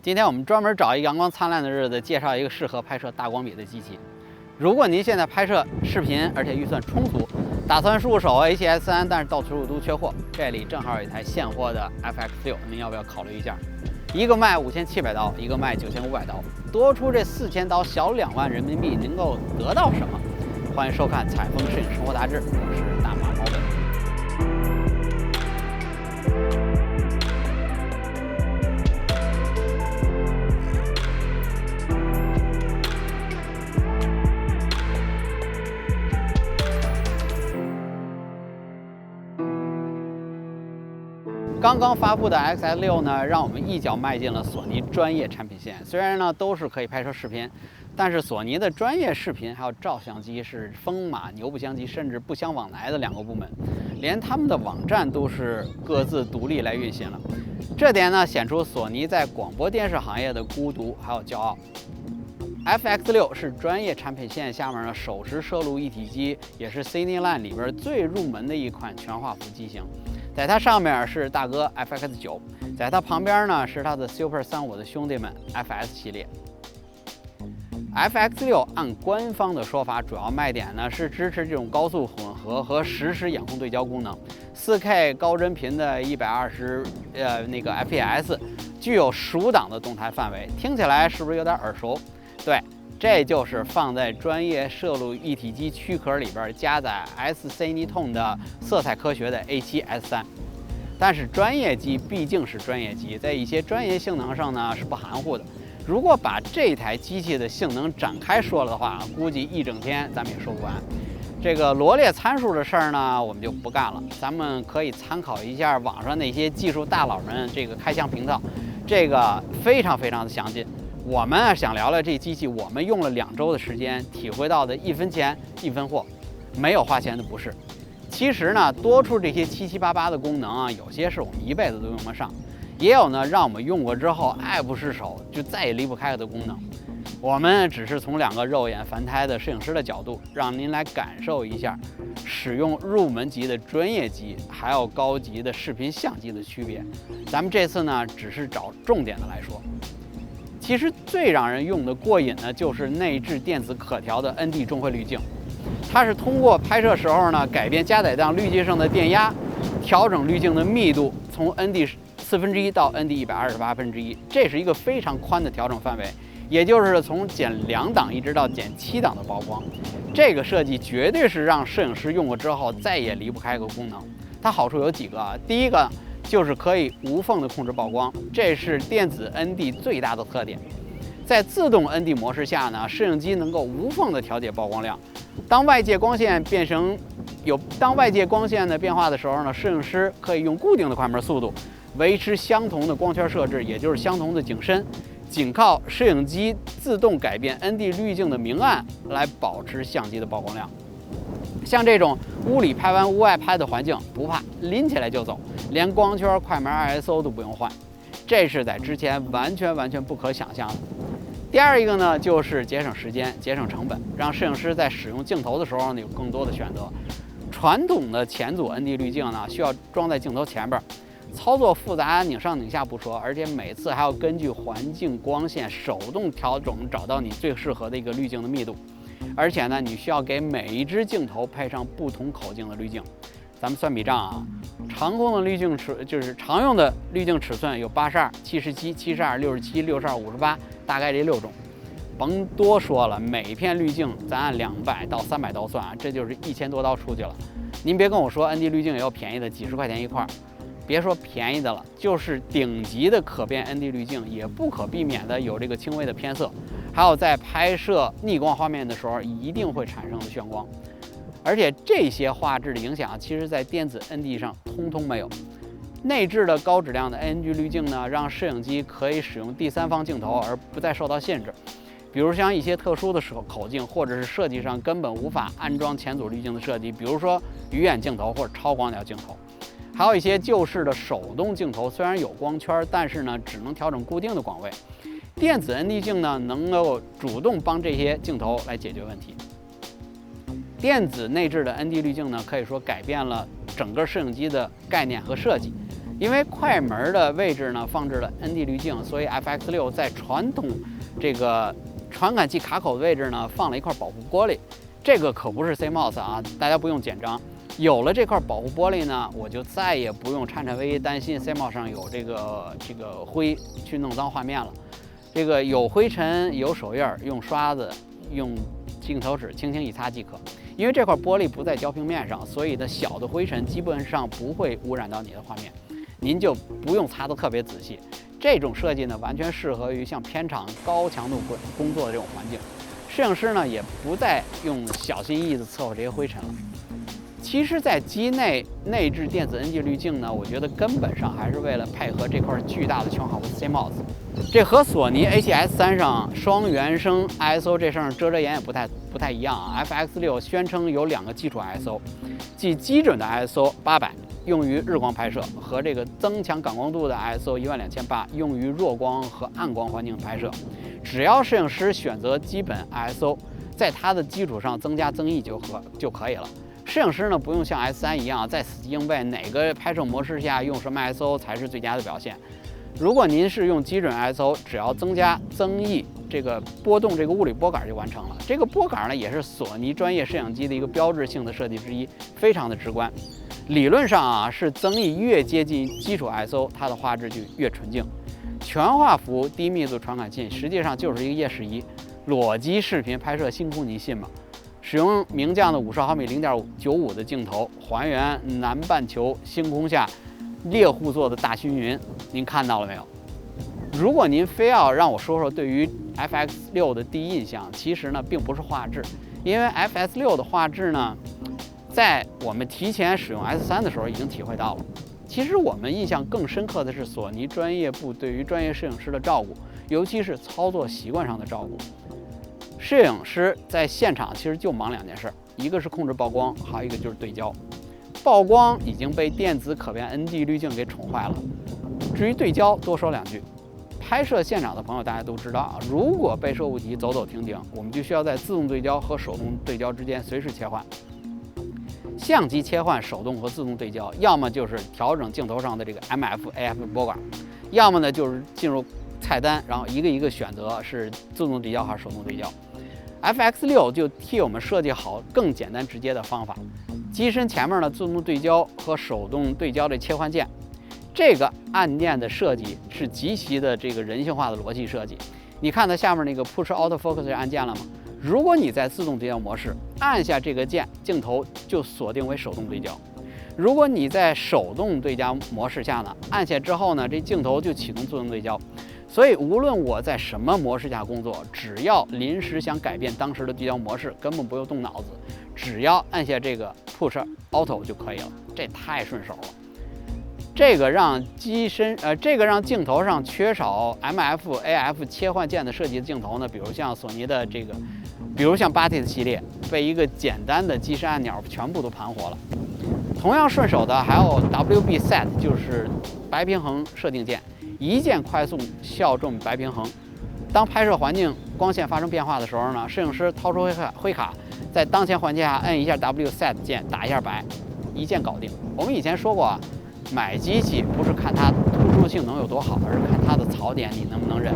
今天我们专门找一阳光灿烂的日子，介绍一个适合拍摄大光比的机器。如果您现在拍摄视频，而且预算充足，打算入手 A7S3，但是到处都缺货，这里正好有一台现货的 FX6，您要不要考虑一下？一个卖5700刀，一个卖9500刀，多出这4000刀，小2万人民币，能够得到什么？欢迎收看《采风摄影生活杂志》，我是大马猫本。刚刚发布的 XS6呢，让我们一脚迈进了索尼专业产品线。虽然呢都是可以拍摄视频，但是索尼的专业视频还有照相机是风马牛不相及，甚至不相往来的2个部门，连他们的网站都是各自独立来运行了。这点呢显出索尼在广播电视行业的孤独还有骄傲。FX6 是专业产品线下面的手持摄录一体机，也是 Cineline 里边最入门的一款全画幅机型。在它上面是大哥 FX9， 在它旁边呢是它的 Super 35的兄弟们 FS 系列。FX6 按官方的说法，主要卖点呢是支持这种高速混合和实时眼控对焦功能，4K 高帧频的120FPS， 具有10档的动态范围。听起来是不是有点耳熟？对，这就是放在专业摄录一体机躯壳里边加载 S-Cinetone 的色彩科学的 A7S3。但是专业机毕竟是专业机，在一些专业性能上呢是不含糊的。如果把这台机器的性能展开说了的话，估计一整天咱们也说不完。这个罗列参数的事儿呢，我们就不干了。咱们可以参考一下网上那些技术大佬们这个开箱频道，这个非常的详尽。我们想聊聊这机器，我们用了2周的时间，体会到的1分钱1分货，没有花钱的不是。其实呢，多出这些七七八八的功能啊，有些是我们一辈子都用得上，也有呢让我们用过之后爱不释手，就再也离不开的功能。我们只是从2个肉眼凡胎的摄影师的角度，让您来感受一下使用入门级的专业机还有高级的视频相机的区别。咱们这次呢，只是找重点的来说。其实最让人用的过瘾呢，就是内置电子可调的 ND 中绘滤镜。它是通过拍摄时候呢，改变加载档滤镜上的电压，调整滤镜的密度，从 ND 1/4到 ND 128%，这是一个非常宽的调整范围，也就是从减2档一直到减7档的曝光。这个设计绝对是让摄影师用过之后再也离不开一个功能。它好处有几个啊？第一个就是可以无缝的控制曝光，这是电子 ND 最大的特点。在自动 ND 模式下呢，摄影机能够无缝的调节曝光量。当外界光线的变化的时候呢，摄影师可以用固定的快门速度维持相同的光圈设置，也就是相同的景深，仅靠摄影机自动改变 ND 滤镜的明暗来保持相机的曝光量。像这种屋里拍完屋外拍的环境，不怕，拎起来就走，连光圈、快门、ISO 都不用换，这是在之前完全不可想象的。第二一个呢，就是节省时间、节省成本，让摄影师在使用镜头的时候呢有更多的选择。传统的前组 ND 滤镜呢，需要装在镜头前边，操作复杂，拧上拧下不说，而且每次还要根据环境光线手动调整，找到你最适合的一个滤镜的密度。而且呢，你需要给每一支镜头配上不同口径的滤镜。咱们算笔账啊，常用的滤镜尺寸有82、77、72、67、62、58，大概这6种。甭多说了，每片滤镜咱按200到300刀算啊，这就是1000多刀出去了。您别跟我说 ND 滤镜也有便宜的，几十块钱一块，别说便宜的了，就是顶级的可变 ND 滤镜也不可避免的有这个轻微的偏色，还有在拍摄逆光画面的时候一定会产生的眩光。而且这些画质的影响，其实在电子 ND 上通通没有。内置的高质量的 ND 滤镜呢，让摄影机可以使用第三方镜头而不再受到限制。比如像一些特殊的口径，或者是设计上根本无法安装前组滤镜的设计，比如说鱼眼镜头或者超广角镜头。还有一些旧式的手动镜头，虽然有光圈，但是呢只能调整固定的广位。电子 ND 镜呢，能够主动帮这些镜头来解决问题。电子内置的 ND 滤镜呢，可以说改变了整个摄影机的概念和设计。因为快门的位置呢放置了 ND 滤镜，所以 FX6在传统这个传感器卡口的位置呢放了一块保护玻璃。这个可不是 CMOS 啊，大家不用紧张。有了这块保护玻璃呢，我就再也不用颤颤巍巍担心 CMOS 上有这个灰去弄脏画面了。这个有灰尘有手印，用刷子用镜头纸轻轻一擦即可。因为这块玻璃不在焦平面上，所以的小的灰尘基本上不会污染到你的画面，您就不用擦得特别仔细。这种设计呢，完全适合于像片场高强度工作的这种环境。摄影师呢，也不再用小心翼翼地测绘这些灰尘了。其实，在机内内置电子 ND 滤镜呢，我觉得根本上还是为了配合这块巨大的全画幅 CMOS。这和索尼 A7S3 上双原生 ISO 这上遮掩也不太一样啊。FX6 宣称有2个基础 ISO， 即基准的 ISO 800用于日光拍摄，和这个增强感光度的 ISO 12800用于弱光和暗光环境拍摄。只要摄影师选择基本 ISO， 在它的基础上增加增益就可以了。摄影师呢，不用像 S3 一样再死记硬背哪个拍摄模式下用什么 ISO 才是最佳的表现。如果您是用基准 ISO， 只要增加增益这个波动这个物理波杆就完成了。这个波杆呢，也是索尼专业摄影机的一个标志性的设计之一，非常的直观。理论上啊，是增益越接近基础 ISO， 它的画质就越纯净。全画幅低密度传感器实际上就是一个夜视仪，裸机视频拍摄星空，您信吗？使用名将的50毫米0.95的镜头，还原南半球星空下猎户座的大星云，您看到了没有？如果您非要让我说说对于 FX6 的第一印象，其实呢并不是画质，因为 FX6 的画质呢，在我们提前使用 S3 的时候已经体会到了。其实我们印象更深刻的是索尼专业部对于专业摄影师的照顾，尤其是操作习惯上的照顾。摄影师在现场其实就忙2件事，一个是控制曝光，还有一个就是对焦。曝光已经被电子可变 ND 滤镜给宠坏了，至于对焦，多说2句。拍摄现场的朋友大家都知道啊，如果被摄物体走走停停，我们就需要在自动对焦和手动对焦之间随时切换。相机切换手动和自动对焦，要么就是调整镜头上的这个 MF、AF 波杆，要么呢就是进入菜单，然后一个一个选择是自动对焦还是手动对焦。FX6 就替我们设计好更简单直接的方法。机身前面的自动对焦和手动对焦的切换键，这个按键的设计是极其的这个人性化的逻辑设计。你看它下面那个 Push Autofocus 按键了吗？如果你在自动对焦模式按下这个键，镜头就锁定为手动对焦。如果你在手动对焦模式下呢，按下之后呢，这镜头就启动自动对焦。所以无论我在什么模式下工作，只要临时想改变当时的对焦模式，根本不用动脑子，只要按下这个 Push Auto 就可以了，这太顺手了。这个让镜头上缺少 MF、AF 切换键的设计的镜头呢，比如像索尼的比如像8T 的系列，被一个简单的机身按钮全部都盘活了。同样顺手的还有 WB Set， 就是白平衡设定键，一键快速校正白平衡。当拍摄环境光线发生变化的时候呢，摄影师掏出灰卡，在当前环境下摁一下 W Set 键，打一下白，一键搞定。我们以前说过啊，买机器不是看它突出性能有多好，而是看它的槽点你能不能认。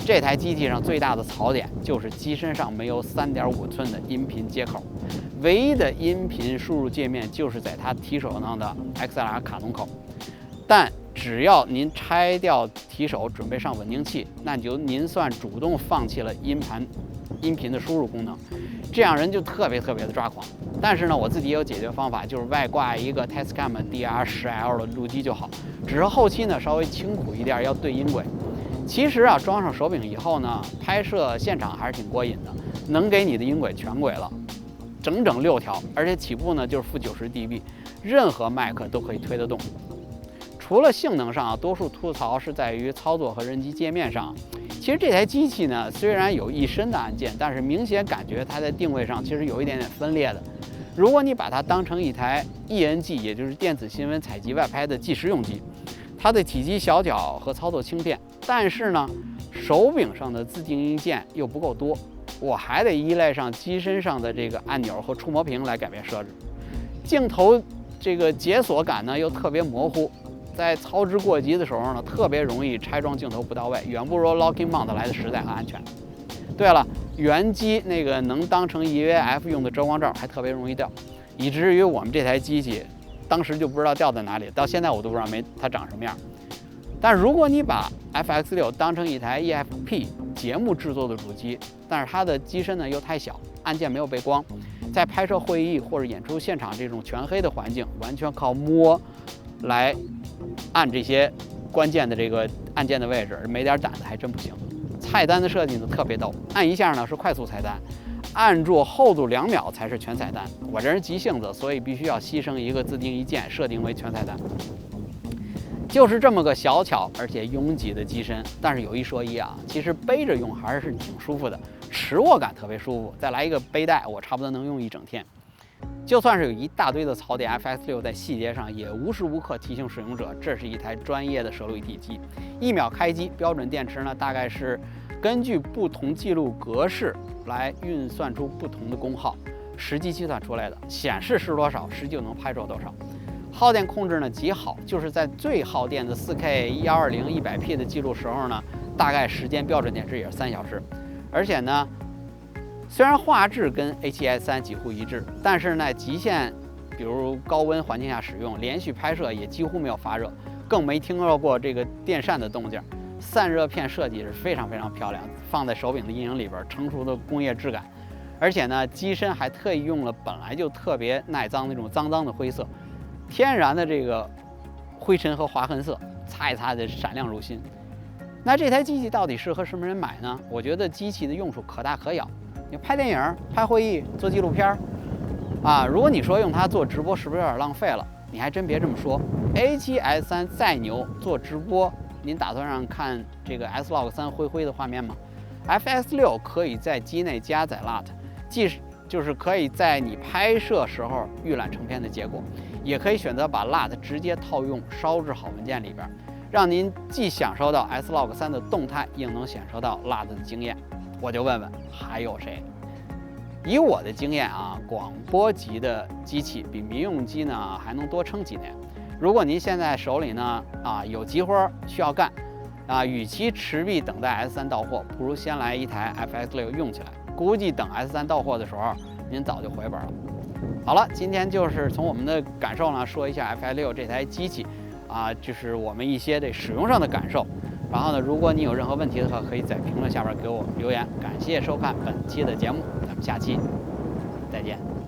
这台机器上最大的槽点就是机身上没有3.5寸的音频接口，唯一的音频输入界面就是在它提手上的 XLR 卡筒口。但只要您拆掉提手，准备上稳定器，那您算主动放弃了音频的输入功能，这样人就特别的抓狂。但是呢，我自己也有解决方法，就是外挂一个 Tascam DR10L 的录机就好，只是后期呢稍微清苦一点，要对音轨。其实啊，装上手柄以后呢，拍摄现场还是挺过瘾的，能给你的音轨全轨了，整6条，而且起步呢就是负90 dB， 任何麦克都可以推得动。除了性能上，多数吐槽是在于操作和人机界面上。其实这台机器呢，虽然有一身的按键，但是明显感觉它在定位上其实有一点点分裂的。如果你把它当成一台 ENG， 也就是电子新闻采集外拍的计时用机，它的体积小巧和操作轻便，但是呢，手柄上的自定义键又不够多，我还得依赖上机身上的这个按钮和触摸屏来改变设置。镜头这个解锁感呢又特别模糊，在操之过急的时候呢，特别容易拆装镜头不到位，远不如 Locking Mount 来的实在和安全。对了，原机那个能当成 EVF 用的遮光罩还特别容易掉，以至于我们这台机器当时就不知道掉在哪里，到现在我都不知道它长什么样。但如果你把 FX6当成一台 EFP 节目制作的主机，但是它的机身呢又太小，按键没有背光，在拍摄会议或者演出现场这种全黑的环境，完全靠摸来按这些关键的这个按键的位置，没点胆子还真不行。菜单的设计呢特别逗，按一下呢是快速菜单，按住后度2秒才是全菜单。我这人急性子，所以必须要牺牲一个自定义键，设定为全菜单。就是这么个小巧而且拥挤的机身，但是有一说一啊，其实背着用还是挺舒服的，持握感特别舒服。再来一个背带，我差不多能用一整天。就算是有一大堆的槽点 ，FX6 在细节上也无时无刻提醒使用者，这是一台专业的摄录一体机。1秒开机，标准电池呢大概是根据不同记录格式来运算出不同的功耗，实际计算出来的，显示是多少，实际就能拍出多少。耗电控制呢极好，就是在最耗电的 4K 120 100P 的记录时候呢，大概时间标准电池也是3小时。而且呢，虽然画质跟 A7S3 几乎一致，但是呢，极限比如高温环境下使用，连续拍摄也几乎没有发热，更没听到过这个电扇的动静。散热片设计是非常非常漂亮，放在手柄的阴影里边，成熟的工业质感。而且呢，机身还特意用了本来就特别耐脏那种脏的灰色。天然的这个灰尘和划痕色，擦一擦的闪亮如新。那这台机器到底适合什么人买呢？我觉得机器的用处可大可小。你拍电影、拍会议、做纪录片啊，如果你说用它做直播，是不是有点浪费了？你还真别这么说。A7S3 再牛，做直播，您打算让看这个 S-Log3 灰的画面吗 ？FX6 可以在机内加载 LUT， 就是可以在你拍摄时候预览成片的结果。也可以选择把 LUT 直接套用烧制好文件里边，让您既享受到 S-Log3 的动态，又能享受到 LUT 的经验。我就问问还有谁？以我的经验啊，广播级的机器比民用机呢还能多撑几年。如果您现在手里呢有急活需要干与其持币等待 S3 到货，不如先来一台 FX6 用起来。估计等 S3 到货的时候，您早就回本了。好了，今天就是从我们的感受呢说一下 FX6 这台机器就是我们一些这使用上的感受。然后呢，如果你有任何问题的话，可以在评论下边给我留言。感谢收看本期的节目，咱们下期再见。